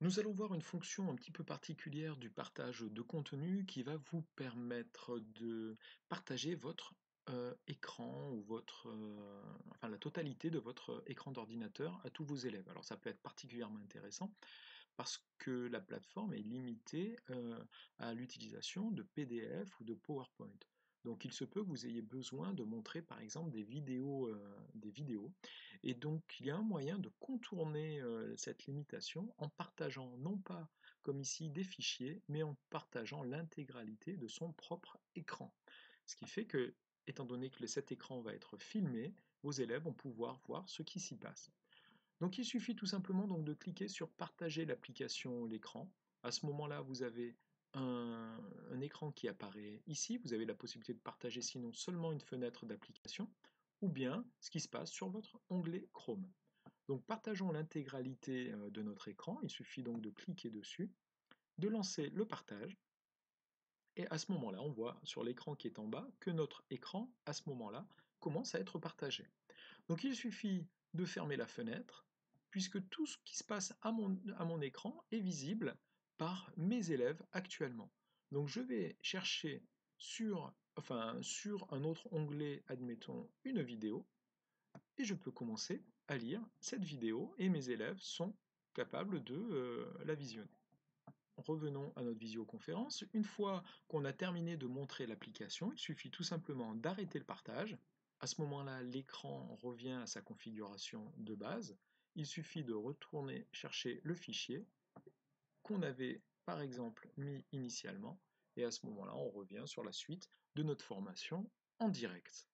Nous allons voir une fonction un petit peu particulière du partage de contenu qui va vous permettre de partager votre, écran ou votre, enfin la totalité de votre écran d'ordinateur à tous vos élèves. Alors ça peut être particulièrement intéressant parce que la plateforme est limitée, à l'utilisation de PDF ou de PowerPoint. Donc il se peut que vous ayez besoin de montrer par exemple des vidéos et donc il y a un moyen de contourner, cette limitation en partageant non pas comme ici des fichiers, mais en partageant l'intégralité de son propre écran. Ce qui fait que, étant donné que cet écran va être filmé, vos élèves vont pouvoir voir ce qui s'y passe. Donc il suffit tout simplement donc de cliquer sur partager l'application l'écran. À ce moment-là, vous avez un écran qui apparaît ici. Vous avez la possibilité de partager sinon seulement une fenêtre d'application ou bien ce qui se passe sur votre onglet Chrome. Donc partageons l'intégralité de notre écran. Il suffit donc de cliquer dessus, de lancer le partage. Et à ce moment-là, on voit sur l'écran qui est en bas que notre écran, à ce moment-là, commence à être partagé. Donc il suffit de fermer la fenêtre, puisque tout ce qui se passe à mon écran est visible par mes élèves actuellement. Donc je vais chercher sur un autre onglet, admettons une vidéo, et je peux commencer à lire cette vidéo, et mes élèves sont capables de la visionner. Revenons à notre visioconférence. Une fois qu'on a terminé de montrer l'application, il suffit tout simplement d'arrêter le partage. À ce moment-là, l'écran revient à sa configuration de base. Il suffit de retourner chercher le fichier qu'on avait par exemple mis initialement. Et à ce moment-là, on revient sur la suite de notre formation en direct.